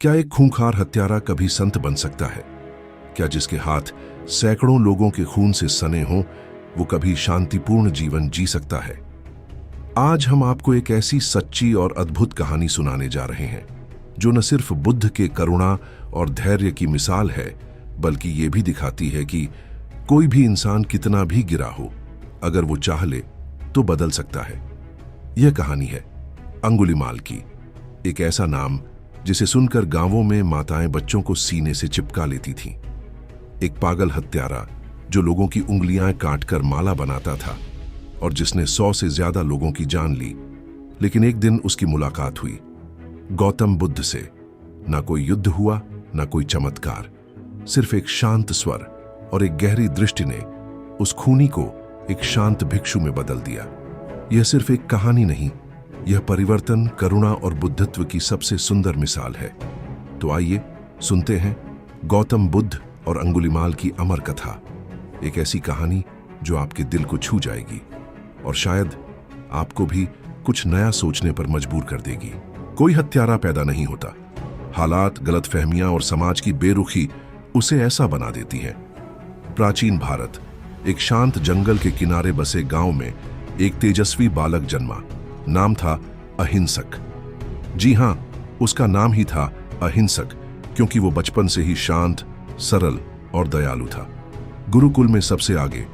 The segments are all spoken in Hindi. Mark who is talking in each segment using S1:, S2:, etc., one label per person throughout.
S1: क्या एक खूंखार हत्यारा कभी संत बन सकता है? क्या जिसके हाथ सैकड़ों लोगों के खून से सने हों वो कभी शांतिपूर्ण जीवन जी सकता है? आज हम आपको एक ऐसी सच्ची और अद्भुत कहानी सुनाने जा रहे हैं जो न सिर्फ बुद्ध के करुणा और धैर्य की मिसाल है, बल्कि ये भी दिखाती है कि कोई भी इंसान कितना भी गिरा हो, अगर वो चाह ले तो बदल सकता है। यह कहानी है अंगुलीमाल की, एक ऐसा नाम जिसे सुनकर गांवों में माताएं बच्चों को सीने से चिपका लेती थीं। एक पागल हत्यारा जो लोगों की उंगलियां काटकर माला बनाता था और जिसने 100 से ज्यादा लोगों की जान ली। लेकिन एक दिन उसकी मुलाकात हुई गौतम बुद्ध से। ना कोई युद्ध हुआ, ना कोई चमत्कार, सिर्फ एक शांत स्वर और एक गहरी दृष्टि ने उस खूनी को एक शांत भिक्षु में बदल दिया। यह सिर्फ एक कहानी नहीं, यह परिवर्तन, करुणा और बुद्धत्व की सबसे सुंदर मिसाल है। तो आइए सुनते हैं गौतम बुद्ध और अंगुलीमाल की अमर कथा, एक ऐसी कहानी जो आपके दिल को छू जाएगी और शायद आपको भी कुछ नया सोचने पर मजबूर कर देगी। कोई हत्यारा पैदा नहीं होता, हालात, गलतफहमियां और समाज की बेरुखी उसे ऐसा बना देती हैं। प्राचीन भारत, एक शांत जंगल के किनारे बसे गांव में एक तेजस्वी बालक जन्मा। नाम था अहिंसक। जी हां, उसका नाम ही था अहिंसक क्योंकि वो बचपन से ही शांत, सरल और दयालु था। गुरुकुल में सबसे आगे,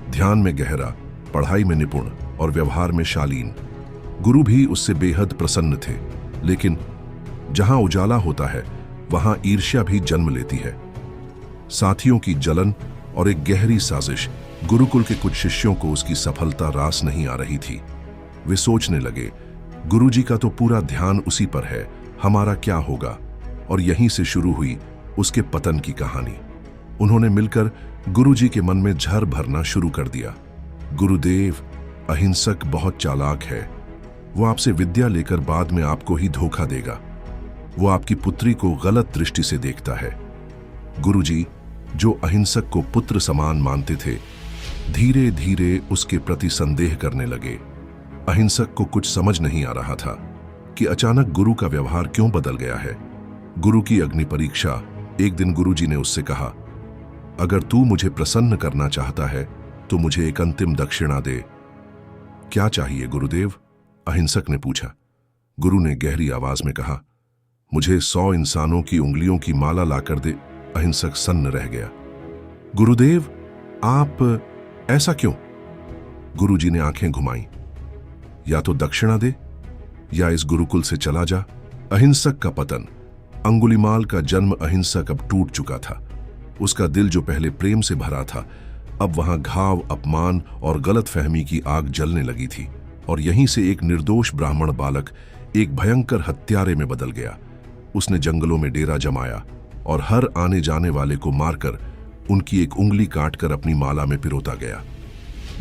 S1: ध्यान में गहरा, पढ़ाई में निपुण और व्यवहार में शालीन। गुरु भी उससे बेहद प्रसन्न थे। लेकिन जहां उजाला होता है वहां ईर्ष्या भी जन्म लेती है। साथियों की जलन और एक गहरी साजिश, गुरुकुल के कुछ शिष्यों को उसकी सफलता रास नहीं आ रही थी। वे सोचने लगे, गुरुजी का तो पूरा ध्यान उसी पर है, हमारा क्या होगा? और यहीं से शुरू हुई उसके पतन की कहानी। उन्होंने मिलकर गुरुजी के मन में झर भरना शुरू कर दिया। गुरुदेव, अहिंसक बहुत चालाक है। वो आपसे विद्या लेकर बाद में आपको ही धोखा देगा। वो आपकी पुत्री को गलत दृष्टि से देखता है। गुरुजी, जो अहिंसक को पुत्र समान मानते थे, धीरे धीरे उसके प्रति संदेह करने लगे। अहिंसक को कुछ समझ नहीं आ रहा था कि अचानक गुरु का व्यवहार क्यों बदल गया है। गुरु की अग्नि परीक्षा। एक दिन गुरुजी ने उससे कहा, अगर तू मुझे प्रसन्न करना चाहता है तो मुझे एक अंतिम दक्षिणा दे। क्या चाहिए गुरुदेव? अहिंसक ने पूछा। गुरु ने गहरी आवाज में कहा, मुझे 100 इंसानों की उंगलियों की माला लाकर दे। अहिंसक सन्न रह गया। गुरुदेव, आप ऐसा क्यों? गुरुजी ने आंखें घुमाई। या तो दक्षिणा दे या इस गुरुकुल से चला जा। अहिंसक का पतन। अंगुलीमाल का जन्म अहिंसक अब टूट चुका था। उसका दिल जो पहले प्रेम से भरा था, अब वहां घाव, अपमान और गलतफहमी की आग जलने लगी थी। और यहीं से एक निर्दोष ब्राह्मण बालक एक भयंकर हत्यारे में बदल गया। उसने जंगलों में डेरा जमाया और हर आने जाने वाले को मारकर उनकी एक उंगली काटकर अपनी माला में पिरोता गया।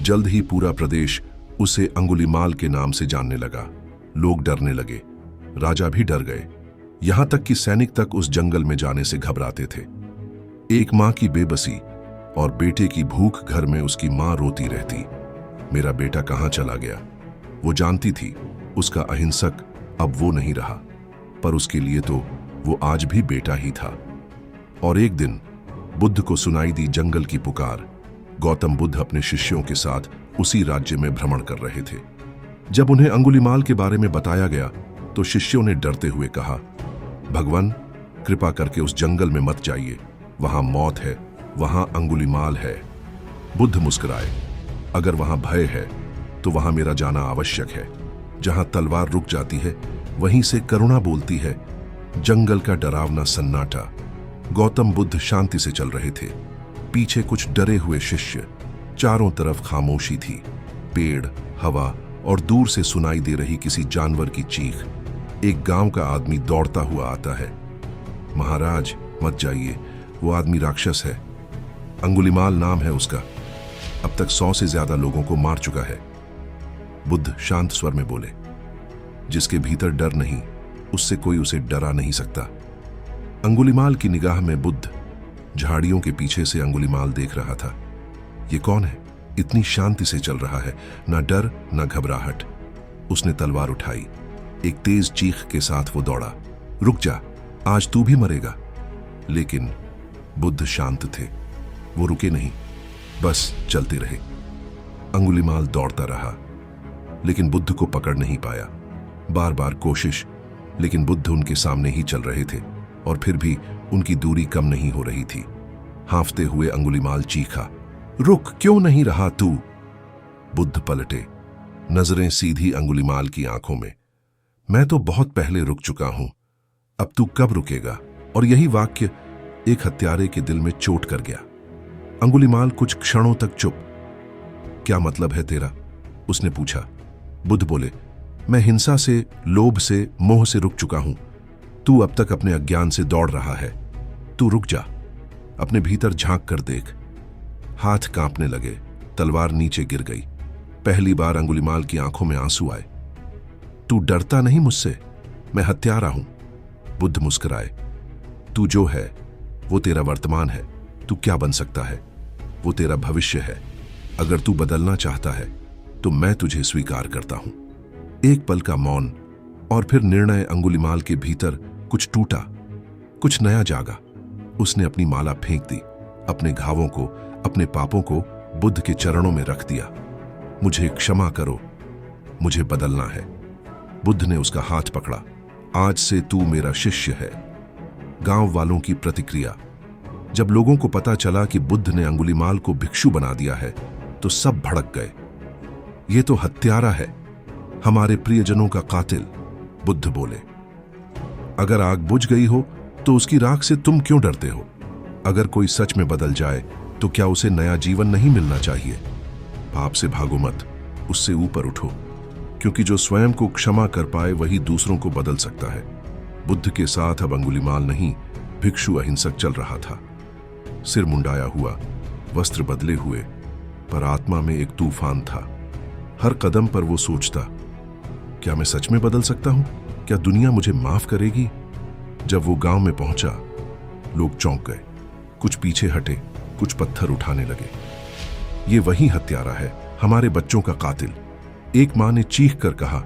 S1: जल्द ही पूरा प्रदेश उसे अंगुलीमाल के नाम से जानने लगा। लोग डरने लगे, राजा भी डर गए, यहां तक कि सैनिक तक उस जंगल में जाने से घबराते थे। एक मां की बेबसी और बेटे की भूख, घर में उसकी मां रोती रहती, मेरा बेटा कहां चला गया? वो जानती थी उसका अहिंसक अब वो नहीं रहा, पर उसके लिए तो वो आज भी बेटा ही था। और एक दिन बुद्ध को सुनाई दी जंगल की पुकार। गौतम बुद्ध अपने शिष्यों के साथ उसी राज्य में भ्रमण कर रहे थे। जब उन्हें अंगुलीमाल के बारे में बताया गया तो शिष्यों ने डरते हुए कहा, भगवान, कृपा करके उस जंगल में मत जाइए, वहां मौत है, वहां अंगुलीमाल है। बुद्ध मुस्कुराए, अगर वहां भय है तो वहां मेरा जाना आवश्यक है। जहां तलवार रुक जाती है वहीं से करुणा बोलती है। जंगल का डरावना सन्नाटा। गौतम बुद्ध शांति से चल रहे थे, पीछे कुछ डरे हुए शिष्य। चारों तरफ खामोशी थी, पेड़, हवा और दूर से सुनाई दे रही किसी जानवर की चीख। एक गांव का आदमी दौड़ता हुआ आता है। महाराज, मत जाइए, वो आदमी राक्षस है। अंगुलीमाल नाम है उसका, अब तक 100 से ज्यादा लोगों को मार चुका है। बुद्ध शांत स्वर में बोले, जिसके भीतर डर नहीं, उससे कोई उसे डरा नहीं सकता। अंगुलीमाल की निगाह में बुद्ध झाड़ियों के पीछे से अंगुलीमाल देख रहा था। ये कौन है? इतनी शांति से चल रहा है, ना डर ना घबराहट। उसने तलवार उठाई। एक तेज चीख के साथ वो दौड़ा। रुक जा, आज तू भी मरेगा। लेकिन बुद्ध शांत थे, वो रुके नहीं, बस चलते रहे। अंगुलीमाल दौड़ता रहा, लेकिन बुद्ध को पकड़ नहीं पाया। बार बार कोशिश, लेकिन बुद्ध उनके सामने ही चल रहे थे और फिर भी उनकी दूरी कम नहीं हो रही थी। हांफते हुए अंगुलीमाल चीखा, रुक क्यों नहीं रहा तू? बुद्ध पलटे, नजरें सीधी अंगुलीमाल की आंखों में। मैं तो बहुत पहले रुक चुका हूं, अब तू कब रुकेगा? और यही वाक्य एक हत्यारे के दिल में चोट कर गया। अंगुलीमाल कुछ क्षणों तक चुप। क्या मतलब है तेरा? उसने पूछा। बुद्ध बोले, मैं हिंसा से, लोभ से, मोह से रुक चुका हूं। तू अब तक अपने अज्ञान से दौड़ रहा है। तू रुक जा, अपने भीतर झांक कर देख। हाथ कांपने लगे, तलवार नीचे गिर गई। पहली बार अंगुलीमाल की आंखों में आंसू आए। तू डरता नहीं मुझसे? मैं हत्यारा हूं। बुद्ध मुस्कुराए। तू जो है वो तेरा वर्तमान है। तू क्या बन सकता है वो तेरा भविष्य है। अगर तू बदलना चाहता है तो मैं तुझे स्वीकार करता हूं। एक पल का मौन और फिर निर्णय। अंगुलीमाल के भीतर कुछ टूटा, कुछ नया जागा। उसने अपनी माला फेंक दी, अपने घावों को, अपने पापों को बुद्ध के चरणों में रख दिया। मुझे क्षमा करो, मुझे बदलना है। बुद्ध ने उसका हाथ पकड़ा। आज से तू मेरा शिष्य है। गांव वालों की प्रतिक्रिया। जब लोगों को पता चला कि बुद्ध ने अंगुलीमाल को भिक्षु बना दिया है तो सब भड़क गए। ये तो हत्यारा है, हमारे प्रियजनों का कातिल। बुद्ध बोले, अगर आग बुझ गई हो तो उसकी राख से तुम क्यों डरते हो? अगर कोई सच में बदल जाए तो क्या उसे नया जीवन नहीं मिलना चाहिए? पाप से भागो मत, उससे ऊपर उठो, क्योंकि जो स्वयं को क्षमा कर पाए वही दूसरों को बदल सकता है। बुद्ध के साथ अब अंगुलीमाल नहीं, भिक्षु अहिंसक चल रहा था। सिर मुंडाया हुआ, वस्त्र बदले हुए, पर आत्मा में एक तूफान था। हर कदम पर वो सोचता, क्या मैं सच में बदल सकता हूं? क्या दुनिया मुझे माफ करेगी? जब वो गांव में पहुंचा, लोग चौंक गए। कुछ पीछे हटे, कुछ पत्थर उठाने लगे। ये वही हत्यारा है, हमारे बच्चों का कातिल। एक मां ने चीख कर कहा,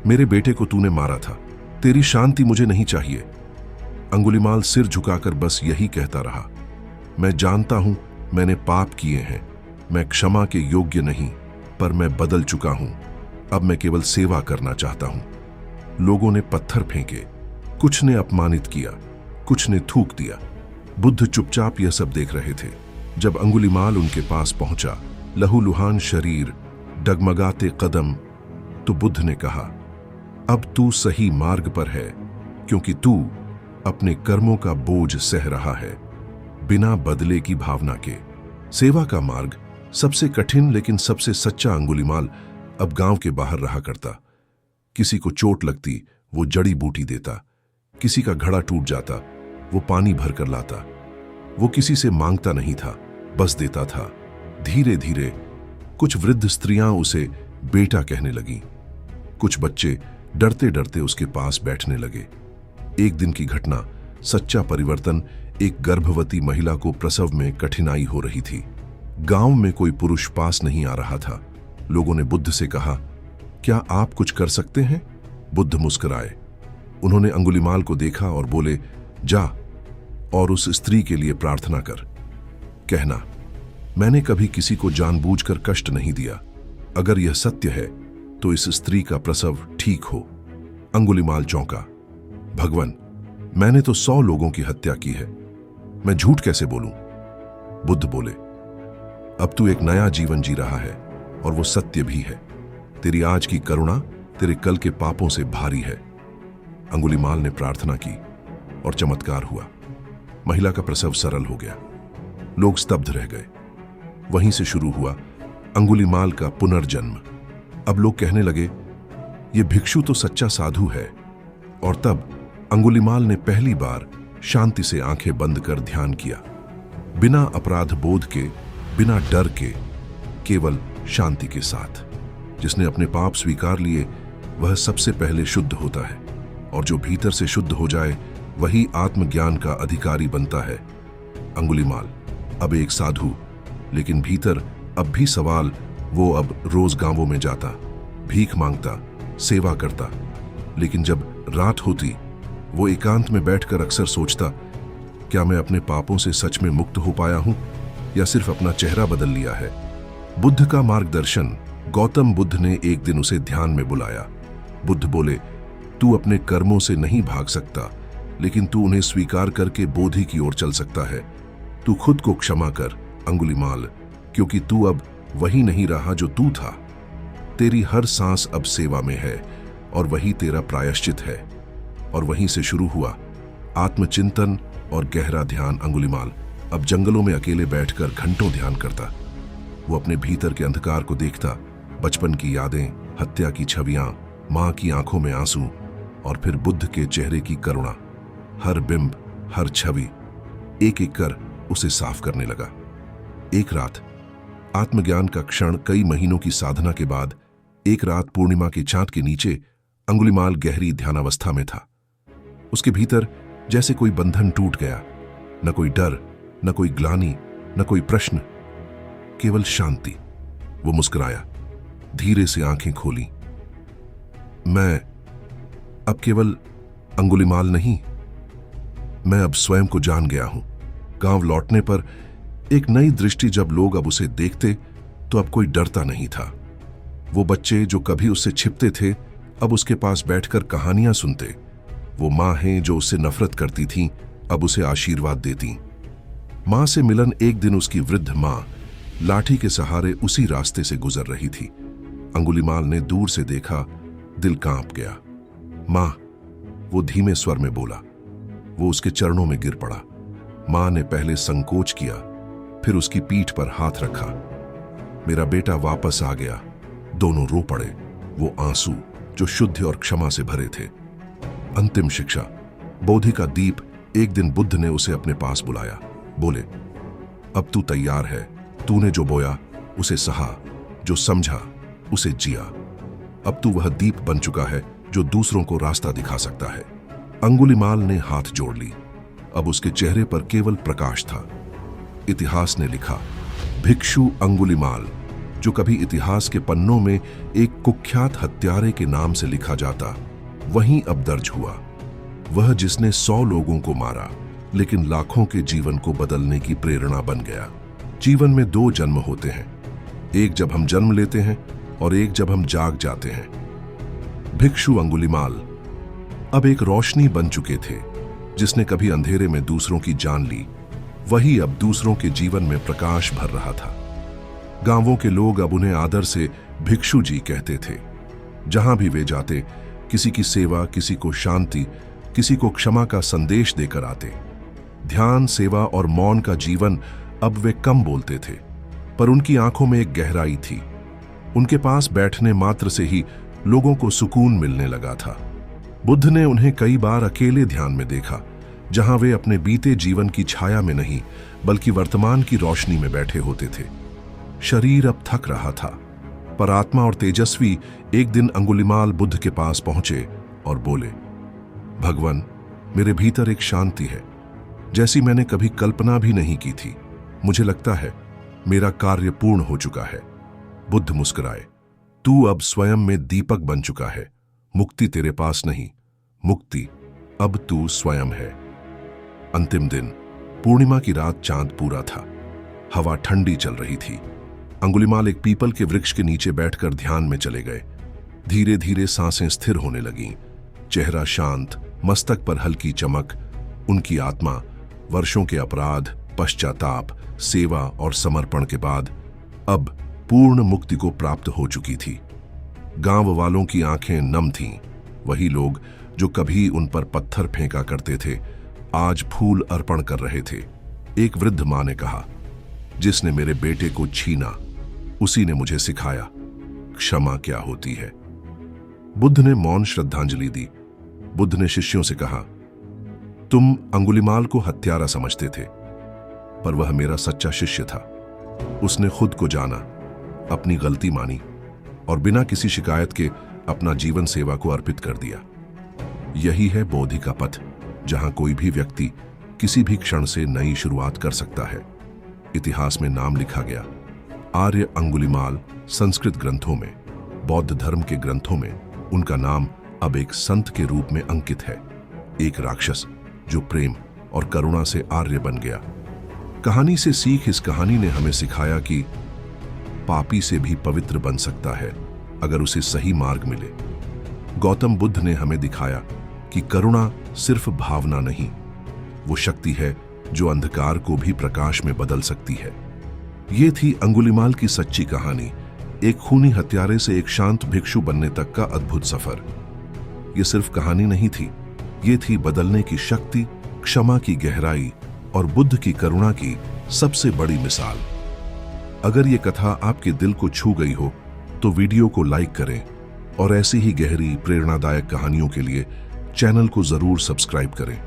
S1: मेरे बेटे को तूने मारा था, तेरी शांति मुझे नहीं चाहिए। अंगुलीमाल सिर झुकाकर बस यही कहता रहा, मैं जानता हूं मैंने पाप किए हैं, मैं क्षमा के योग्य नहीं, पर मैं बदल चुका हूं। अब मैं केवल सेवा करना चाहता हूं। लोगों ने पत्थर फेंके, कुछ ने अपमानित किया, कुछ ने थूक दिया। बुद्ध चुपचाप यह सब देख रहे थे। जब अंगुलीमाल उनके पास पहुंचा, लहूलुहान शरीर, डगमगाते कदम, तो बुद्ध ने कहा, अब तू सही मार्ग पर है, क्योंकि तू अपने कर्मों का बोझ सह रहा है, बिना बदले की भावना के। सेवा का मार्ग सबसे कठिन लेकिन सबसे सच्चा। अंगुलीमाल अब गांव के बाहर रहा करता। किसी को चोट लगती वो जड़ी बूटी देता, किसी का घड़ा टूट जाता वो पानी भर कर लाता। वो किसी से मांगता नहीं था, बस देता था। धीरे धीरे कुछ वृद्ध स्त्रियां उसे बेटा कहने लगीं। कुछ बच्चे डरते डरते उसके पास बैठने लगे। एक दिन की घटना, सच्चा परिवर्तन। एक गर्भवती महिला को प्रसव में कठिनाई हो रही थी। गांव में कोई पुरुष पास नहीं आ रहा था। लोगों ने बुद्ध से कहा, क्या आप कुछ कर सकते हैं? बुद्ध मुस्कुराए। उन्होंने अंगुलीमाल को देखा और बोले, जा और उस स्त्री के लिए प्रार्थना कर। कहना, मैंने कभी किसी को जानबूझकर कष्ट नहीं दिया। अगर यह सत्य है तो इस स्त्री का प्रसव ठीक हो। अंगुलीमाल चौंका। भगवान, मैंने तो 100 लोगों की हत्या की है, मैं झूठ कैसे बोलूं? बुद्ध बोले, अब तू एक नया जीवन जी रहा है और वो सत्य भी है। तेरी आज की करुणा तेरे कल के पापों से भारी है। अंगुलीमाल ने प्रार्थना की और चमत्कार हुआ। महिला का प्रसव सरल हो गया। लोग स्तब्ध रह गए। वहीं से शुरू हुआ अंगुलीमाल का पुनर्जन्म। अब लोग कहने लगे, ये भिक्षु तो सच्चा साधु है। और तब अंगुलीमाल ने पहली बार शांति से आंखें बंद कर ध्यान किया, बिना अपराध बोध के, बिना डर के, केवल शांति के साथ। जिसने अपने पाप स्वीकार लिए वह सबसे पहले शुद्ध होता है, और जो भीतर से शुद्ध हो जाए वही आत्मज्ञान का अधिकारी बनता है। अंगुलीमाल अब एक साधु, लेकिन भीतर अब भी सवाल। वो अब रोज गांवों में जाता, भीख मांगता, सेवा करता। लेकिन जब रात होती वो एकांत में बैठकर अक्सर सोचता, क्या मैं अपने पापों से सच में मुक्त हो पाया हूं या सिर्फ अपना चेहरा बदल लिया है। बुद्ध का मार्गदर्शन। गौतम बुद्ध ने एक दिन उसे ध्यान में बुलाया। बुद्ध बोले, तू अपने कर्मों से नहीं भाग सकता, लेकिन तू उन्हें स्वीकार करके बोधि की ओर चल सकता है। तू खुद को क्षमा कर अंगुलिमाल, क्योंकि तू अब वही नहीं रहा जो तू था। तेरी हर सांस अब सेवा में है और वही तेरा प्रायश्चित है। और वहीं से शुरू हुआ आत्मचिंतन और गहरा ध्यान। अंगुलिमाल अब जंगलों में अकेले बैठकर घंटों ध्यान करता। वो अपने भीतर के अंधकार को देखता, बचपन की यादें, हत्या की छवियां, मां की आंखों में आंसू और फिर बुद्ध के चेहरे की करुणा। हर बिंब, हर छवि एक एक कर उसे साफ करने लगा। एक रात, आत्मज्ञान का क्षण। कई महीनों की साधना के बाद एक रात पूर्णिमा के चांद के नीचे अंगुलिमाल गहरी ध्यानावस्था में था। उसके भीतर जैसे कोई बंधन टूट गया। न कोई डर, न कोई ग्लानि, न कोई प्रश्न, केवल शांति। वो मुस्कुराया, धीरे से आंखें खोली। मैं अब केवल अंगुलिमाल नहीं, मैं अब स्वयं को जान गया हूं। गांव लौटने पर एक नई दृष्टि। जब लोग अब उसे देखते तो अब कोई डरता नहीं था। वो बच्चे जो कभी उससे छिपते थे अब उसके पास बैठकर कहानियां सुनते। वो मां हैं जो उससे नफरत करती थीं, अब उसे आशीर्वाद देती। मां से मिलन। एक दिन उसकी वृद्ध मां लाठी के सहारे उसी रास्ते से गुजर रही थी। अंगुलिमाल ने दूर से देखा, दिल कांप गया। मां, वो धीमे स्वर में बोला। वो उसके चरणों में गिर पड़ा। मां ने पहले संकोच किया, फिर उसकी पीठ पर हाथ रखा। मेरा बेटा वापस आ गया। दोनों रो पड़े, वो आंसू जो शुद्ध और क्षमा से भरे थे। अंतिम शिक्षा। बोधि का दीप। एक दिन बुद्ध ने उसे अपने पास बुलाया। बोले, अब तू तैयार है। तूने जो बोया उसे सहा, जो समझा उसे जिया। अब तू वह दीप बन चुका है जो दूसरों को रास्ता दिखा सकता है। अंगुलिमाल ने हाथ जोड़ ली। अब उसके चेहरे पर केवल प्रकाश था। इतिहास ने लिखा, भिक्षु अंगुलिमाल, जो कभी इतिहास के पन्नों में एक कुख्यात हत्यारे के नाम से लिखा जाता, वहीं अब दर्ज हुआ। वह जिसने 100 लोगों को मारा लेकिन लाखों के जीवन को बदलने की प्रेरणा बन गया। जीवन में 2 जन्म होते हैं, एक जब हम जन्म लेते हैं और एक जब हम जाग जाते हैं। भिक्षु अंगुलिमाल अब एक रोशनी बन चुके थे। जिसने कभी अंधेरे में दूसरों की जान ली, वही अब दूसरों के जीवन में प्रकाश भर रहा था। गांवों के लोग अब उन्हें आदर से भिक्षु जी कहते थे। जहां भी वे जाते, किसी की सेवा, किसी को शांति, किसी को क्षमा का संदेश देकर आते। ध्यान, सेवा और मौन का जीवन। अब वे कम बोलते थे, पर उनकी आंखों में एक गहराई थी। उनके पास बैठने मात्र से ही लोगों को सुकून मिलने लगा था। बुद्ध ने उन्हें कई बार अकेले ध्यान में देखा, जहां वे अपने बीते जीवन की छाया में नहीं, बल्कि वर्तमान की रोशनी में बैठे होते थे। शरीर अब थक रहा था, पर आत्मा और तेजस्वी। एक दिन अंगुलिमाल बुद्ध के पास पहुंचे और बोले, भगवान, मेरे भीतर एक शांति है जैसी मैंने कभी कल्पना भी नहीं की थी। मुझे लगता है मेरा कार्य पूर्ण हो चुका है। बुद्ध मुस्कुराए, तू अब स्वयं में दीपक बन चुका है। मुक्ति तेरे पास नहीं, मुक्ति अब तू स्वयं है। अंतिम दिन, पूर्णिमा की रात। चांद पूरा था, हवा ठंडी चल रही थी। अंगुलिमाल एक पीपल के वृक्ष के नीचे बैठकर ध्यान में चले गए। धीरे धीरे सांसें स्थिर होने लगीं, चेहरा शांत, मस्तक पर हल्की चमक। उनकी आत्मा वर्षों के अपराध, पश्चाताप, सेवा और समर्पण के बाद अब पूर्ण मुक्ति को प्राप्त हो चुकी थी। गांव वालों की आंखें नम थीं। वही लोग जो कभी उन पर पत्थर फेंका करते थे, आज फूल अर्पण कर रहे थे। एक वृद्ध मां ने कहा, जिसने मेरे बेटे को छीना, उसी ने मुझे सिखाया क्षमा क्या होती है। बुद्ध ने मौन श्रद्धांजलि दी। बुद्ध ने शिष्यों से कहा, तुम अंगुलिमाल को हत्यारा समझते थे, पर वह मेरा सच्चा शिष्य था। उसने खुद को जाना, अपनी गलती मानी और बिना किसी शिकायत के अपना जीवन सेवा को अर्पित कर दिया। यही है बोधि का पथ, जहां कोई भी व्यक्ति किसी भी क्षण से नई शुरुआत कर सकता है। इतिहास में नाम लिखा गया। आर्य अंगुलिमाल। संस्कृत ग्रंथों में, बौद्ध धर्म के ग्रंथों में उनका नाम अब एक संत के रूप में अंकित है। एक राक्षस जो प्रेम और करुणा से आर्य बन गया। कहानी से सीख, इस कहानी ने हमें सिखाया कि पापी से भी पवित्र बन सकता है अगर उसे सही मार्ग मिले। गौतम बुद्ध ने हमें दिखाया कि करुणा सिर्फ भावना नहीं, वो शक्ति है जो अंधकार को भी प्रकाश में बदल सकती है। ये थी अंगुलीमाल की सच्ची कहानी, एक खूनी हत्यारे से एक शांत भिक्षु बनने तक का अद्भुत सफर। ये सिर्फ कहानी नहीं थी, ये थी बदलने की शक्ति, क्षमा की गहराई और बुद्ध की करुणा की सबसे बड़ी मिसाल। अगर ये कथा आपके दिल को छू गई हो तो वीडियो को लाइक करें और ऐसी ही गहरी प्रेरणादायक कहानियों के लिए चैनल को जरूर सब्सक्राइब करें।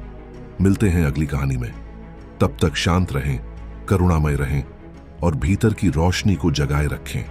S1: मिलते हैं अगली कहानी में। तब तक शांत रहें, करुणामय रहें और भीतर की रोशनी को जगाए रखें।